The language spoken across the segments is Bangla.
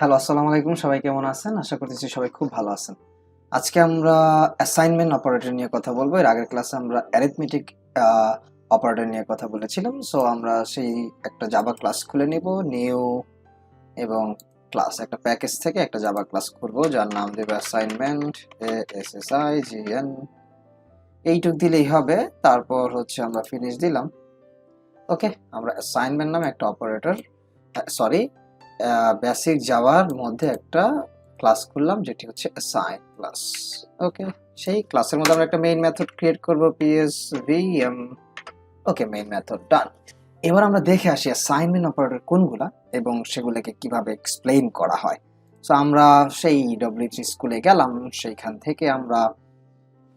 হ্যালো, আসসালামু আলাইকুম। সবাই কেমন আছেন? আশা করতেছি সবাই খুব ভালো আছেন। আজকে আমরা অ্যাসাইনমেন্ট অপারেটর নিয়ে কথা বলবো। এর আগের ক্লাসে আমরা অ্যারিথমেটিক আ অপারেটর নিয়ে কথা বলেছিলাম। সো আমরা সেই একটা জাভা ক্লাস খুলে নিব। নিউ এবং ক্লাস একটা প্যাকেজ থেকে একটা জাভা ক্লাস খুলবো যার নাম দেব অ্যাসাইনমেন্ট ASSIGN এইটুক দিলেই হবে। তারপর হচ্ছে আমরা ফিনিশ দিলাম। ওকে, আমরা অ্যাসাইনমেন্ট নামে একটা অপারেটর সরি বেসিক জাভার মধ্যে একটা ক্লাস খুললাম যেটি হচ্ছে অ্যাসাইন ক্লাস। ওকে, সেই ক্লাসের মধ্যে আমরা একটা মেইন মেথড ক্রিয়েট করব psvm। ওকে, মেইন মেথড ডান। এবার আমরা দেখে আসি অ্যাসাইনমেন্ট অপারেটর কোনগুলা এবং সেগুলোকে কিভাবে এক্সপ্লেইন করা হয়। সো আমরা সেই ডব্লিউটি স্কুলে গেলাম, সেইখান থেকে আমরা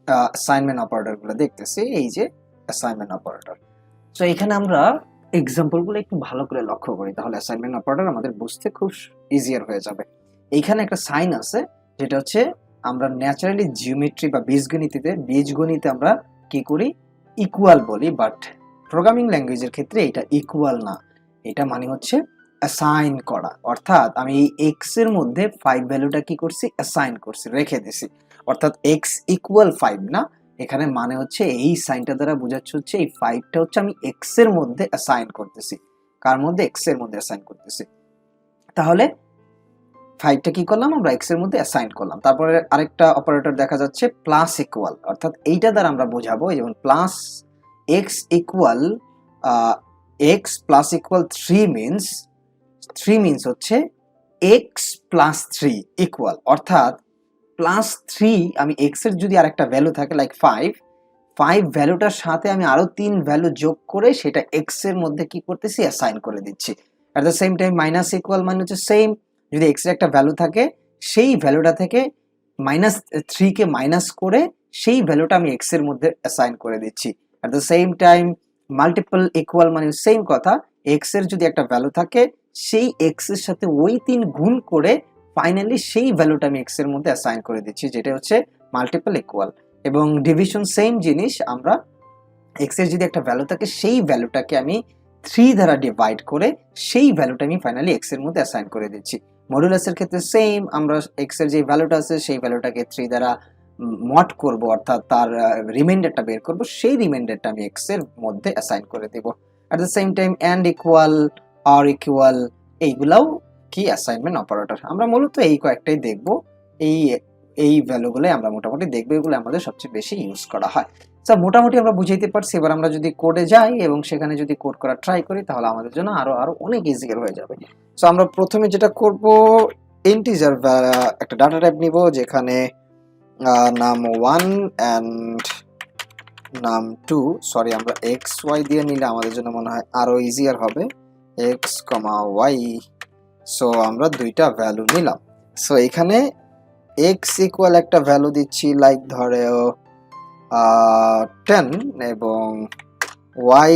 অ্যাসাইনমেন্ট অপারেটরগুলো দেখতেছি। এই যে অ্যাসাইনমেন্ট অপারেটর। সো এখানে আমরা এক্সাম্পলগুলো একটু ভালো করে লক্ষ্য করি, তাহলে অ্যাসাইনমেন্ট অপারেটর আমাদের বুঝতে খুব ইজিয়ার হয়ে যাবে। এইখানে একটা সাইন আছে যেটা হচ্ছে আমরা ন্যাচারালি জিওমেট্রি বা বীজগণিতে আমরা কি করি, ইকুয়াল বলি, বাট প্রোগ্রামিং ল্যাঙ্গুয়েজের ক্ষেত্রে এটা ইকুয়াল না। এটা মানে হচ্ছে অ্যাসাইন করা, অর্থাৎ আমি এই এক্স এর মধ্যে 5 ভ্যালুটা কি করছি, অ্যাসাইন করছি, রেখে দিছি। অর্থাৎ এক্স ইকুয়াল 5 না, এখানে মানে হচ্ছে এই সাইনটা দ্বারা বোঝাচ্ছে হচ্ছে এই 5টা হচ্ছে আমি এক্স এর মধ্যে অ্যাসাইন করতেছি। কার মধ্যে? এক্স এর মধ্যে অ্যাসাইন করতেছি। তাহলে 5টা কি করলাম, আমরা এক্স এর মধ্যে অ্যাসাইন করলাম। তারপরে আরেকটা অপারেটর দেখা যাচ্ছে প্লাস ইকুয়াল, অর্থাৎ এইটা দ্বারা আমরা বোঝাবো যেমন plus x equal x plus equal 3 means হচ্ছে এক্স প্লাস 3 ইকুয়াল, অর্থাৎ প্লাস 3 আমি এক্স এর যদি আরেকটা ভ্যালু থাকে লাইক 5 ভ্যালুটার সাথে আমি আরো 3 ভ্যালু যোগ করে সেটা এক্স এর মধ্যে কি করতেছি, অ্যাসাইন করে দিচ্ছি। এট the same time minus equal মানে হচ্ছে সেম, যদি এক্স এর একটা ভ্যালু থাকে সেই ভ্যালুটা থেকে -3 কে মাইনাস করে সেই ভ্যালুটা আমি এক্স এর মধ্যে অ্যাসাইন করে দিচ্ছি। এট the same time multiple equal মানে সেম কথা, এক্স এর যদি একটা ভ্যালু থাকে সেই এক্স এর সাথে ওই 3 গুণ করে ফাইনালি সেই ভ্যালুটা আমি এক্স এর মধ্যে অ্যাসাইন করে দিচ্ছি, যেটা হচ্ছে মাল্টিপল ইকুয়াল। এবং ডিভিশন সেম জিনিস, আমরা এক্স এর যদি একটা ভ্যালু থাকে সেই ভ্যালুটাকে আমি 3 দ্বারা ডিভাইড করে সেই ভ্যালুটা আমি ফাইনালি এক্স এর মধ্যে অ্যাসাইন করে দিচ্ছি। মডুলাসের ক্ষেত্রে সেম, আমরা এক্স এর যে ভ্যালুটা আছে সেই ভ্যালুটাকে 3 দ্বারা মড করব, অর্থাৎ তার রিমাইন্ডারটা বের করব, সেই রিমাইন্ডারটা আমি এক্স এর মধ্যে অ্যাসাইন করে দেব। At the same time and equal, আর ইকুয়াল, এইগুলাও কি অ্যাসাইনমেন্ট অপারেটর। আমরা মূলত এই কয়েকটাই দেখব, এই এই ভ্যালুগুলো আমরা মোটামুটি দেখব, এগুলো আমাদের সবচেয়ে বেশি ইউজ করা হয়। স্যার মোটামুটি আমরা বুঝাইতে পারছি। এবার আমরা যদি কোডে যাই এবং সেখানে যদি কোড করা ট্রাই করি তাহলে আমাদের জন্য আরো অনেক ইজিয়ার হয়ে যাবে। সো আমরা প্রথমে যেটা করব, ইন্টিজার একটা ডাটা টাইপ নিব যেখানে নাম 1 এন্ড নাম 2, সরি আমরা এক্স ওয়াই দিয়ে নিলে আমাদের জন্য মনে হয় আরো ইজিয়ার হবে, এক্স কমা ওয়াই। সো আমরা দুইটা ভ্যালু নিলাম। সো এখানে এক্স ইকুয়াল একটা ভ্যালু দিচ্ছি লাইক ধরেও 10 এবং y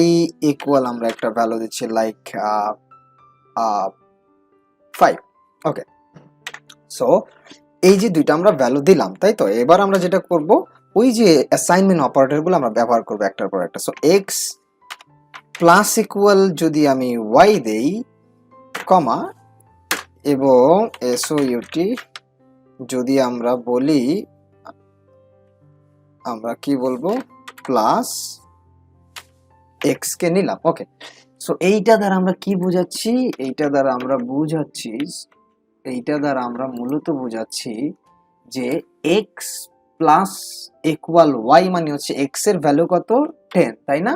ইকুয়াল আমরা একটা ভ্যালু দিচ্ছি লাইক 5। ওকে, সো এই যে দুইটা আমরা ভ্যালু দিলাম, তাই তো। এবার আমরা যেটা করব, ওই যে অ্যাসাইনমেন্ট অপারেটরগুলো আমরা ব্যবহার করব একটার পর একটা। সো x প্লাস ইকুয়াল যদি আমি y দেই, কমা, এবং SOUT যদি আমরা বলি, আমরা কি বলবো, প্লাস এক্স কে নিলাম। ওকে, সো এইটা দ্বারা আমরা কি বোঝাচ্ছি, এইটা দ্বারা আমরা মূলত বোঝাচ্ছি যে এক্স প্লাস ইকুয়াল ওয়াই মানে হচ্ছে এক্স এর ভ্যালু কত, 10, তাই না।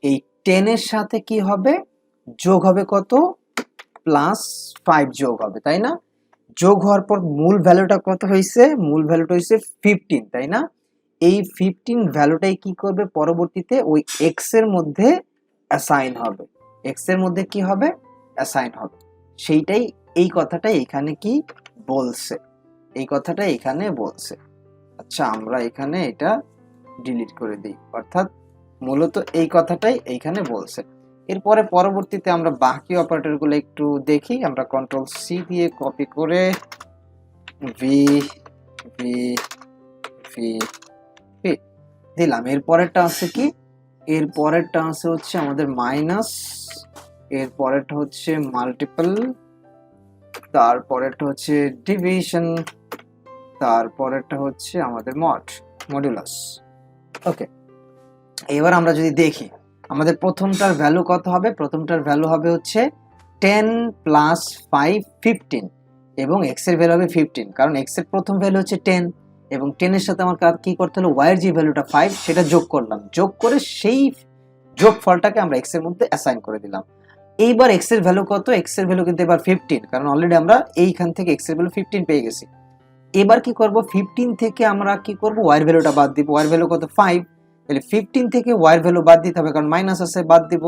এই 10 এর সাথে কি হবে, যোগ হবে কত, প্লাস 5 যোগ হবে, তাই না। যোগ হওয়ার পর মূল ভ্যালুটা কত হয়েছে, মূল ভ্যালুটা হয়েছে 15, তাই না। এই 15 ভ্যালুটাই কি করবে, পরবর্তীতে ওই এক্স এর মধ্যে অ্যাসাইন হবে, এক্স এর মধ্যে কি হবে, অ্যাসাইন হবে। সেইটাই, এই কথাটাই এখানে কি বলছে, এই কথাটা এখানে বলছে। আচ্ছা, আমরা এখানে এটা ডিলিট করে দিই, অর্থাৎ মূলত এই কথাটাই এইখানে বলছে। এরপরে পরবর্তীতে আমরা বাকি অপারেটরগুলো একটু দেখি। আমরা কন্ট্রোল সি দিয়ে কপি করে ভি ভি ভি দিলাম। এরপরেরটা আছে কি, এরপরেরটা আছে হচ্ছে আমাদের মাইনাস, এরপরেরটা হচ্ছে মাল্টিপল তারপরেরটা হচ্ছে ডিভিশন, তারপরেরটা হচ্ছে আমাদের মডুলাস। ওকে, এবার আমরা যদি দেখি আমাদের প্রথমটার ভ্যালু কত হবে, প্রথমটার ভ্যালু হবে হচ্ছে 10 প্লাস 5 15 এবং এক্স এর ভ্যালু হবে 15, কারণ এক্স এর প্রথম ভ্যালু হচ্ছে 10 এবং 10 এর সাথে আমার কি করতে হলো, ওয়াই এর যে ভ্যালুটা 5 সেটা যোগ করলাম, যোগ করে সেই যোগফলটাকে আমরা এক্স এর মধ্যে অ্যাসাইন করে দিলাম। এইবার এক্স এর ভ্যালু কত, এক্স এর ভ্যালু কিন্তু এবার 15, কারণ অলরেডি আমরা এইখান থেকে এক্স এর ভ্যালু 15 পেয়ে গেছি। এবার কি করব, 15 থেকে আমরা কি করব, ওয়াই এর ভ্যালুটা বাদ দিব, ওয়াই এর ভ্যালু কত 5, তাহলে 15 থেকে ওয়াই এর ভ্যালু বাদ দিতে হবে কারণ মাইনাস আছে, বাদ দিব,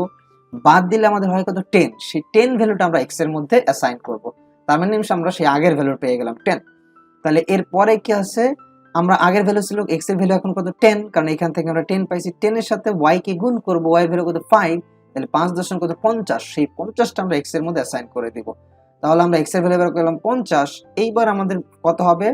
বাদ দিলে আমাদের হয় কত 10, সেই 10 ভ্যালুটা আমরা এক্স এর মধ্যে অ্যাসাইন করব, তার মানে আমরা সেই আগের ভ্যালু পেয়ে গেলাম 10। তাহলে এরপরে কি আছে, আমরা আগের ভ্যালু ছিল এক্স এর ভ্যালু এখন কত 10, কারণ এখান থেকে আমরা 10 পাইছি, 10 এর সাথে ওয়াই কে গুণ করব, ওয়াই এর ভ্যালু কত 5, তাহলে 5 দশমিক কত 50, সেই 50টা আমরা এক্স এর মধ্যে অ্যাসাইন করে দিব। তাহলে আমরা এক্স এর ভ্যালু বের করলাম 50, এইবার আমাদের কত হবে,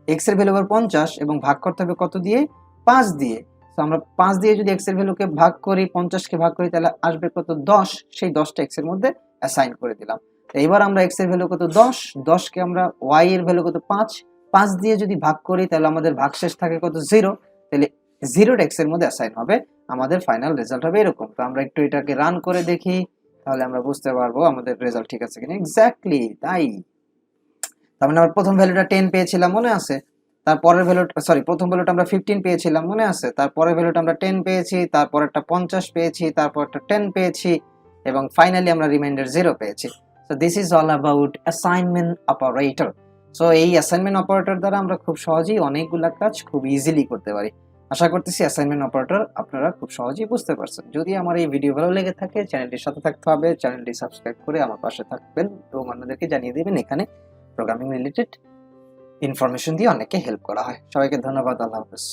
এক্স এর ভ্যালু 50 এবং ভাগ করতে হবে কত দিয়ে, 5 দিয়ে। তো আমরা 5 দিয়ে যদি এক্স এর ভ্যালুকে ভাগ করি, 50 কে ভাগ করি, তাহলে আসবে কত 10, সেই 10টা এক্স এর মধ্যে অ্যাসাইন করে দিলাম। এইবার আমরা এক্স এর ভ্যালু কত 10, 10 কে আমরা ওয়াই এর ভ্যালু কত 5, 5 দিয়ে যদি ভাগ করি তাহলে আমাদের ভাগশেষ থাকে কত 0, তাহলে 0 এক্স এর মধ্যে অ্যাসাইন হবে, আমাদের ফাইনাল রেজাল্ট হবে এরকম। তো আমরা একটু এটাকে রান করে দেখি, তাহলে আমরা বুঝতে পারবো আমাদের রেজাল্ট ঠিক আছে কিনা। এক্স্যাক্টলি তাই, তার মানে আমরা প্রথম ভ্যালুটা 10 পেয়েছিলাম মনে আছে, তারপরের ভ্যালুটা প্রথম ভ্যালুটা আমরা 15 পেয়েছিলাম মনে আছে, তারপরের ভ্যালুটা আমরা 10 পেয়েছি, তারপর একটা 50 পেয়েছি, তারপর একটা 10 পেয়েছি এবং ফাইনালি আমরা রিমাইন্ডার 0 পেয়েছি। So this is all about assignment operator. So এই অ্যাসাইনমেন্ট অপারেটর দ্বারা আমরা খুব সহজেই অনেকগুলা কাজ খুব ইজিলি করতে পারি। আশা করতেছি অ্যাসাইনমেন্ট অপারেটর আপনারা খুব সহজেই বুঝতে পারছেন। যদি আমার এই ভিডিও ভালো লেগে থাকে চ্যানেলটির সাথে থাকতে হবে, চ্যানেলটি সাবস্ক্রাইব করে আমার পাশে থাকবেন এবং অন্যদেরকে জানিয়ে দিবেন এখানে প্রোগ্রামিং রিলেটেড ইনফরমেশন দিয়ে অনেককে হেল্প করা হয়। সবাইকে ধন্যবাদ, আল্লাহ হাফেজ।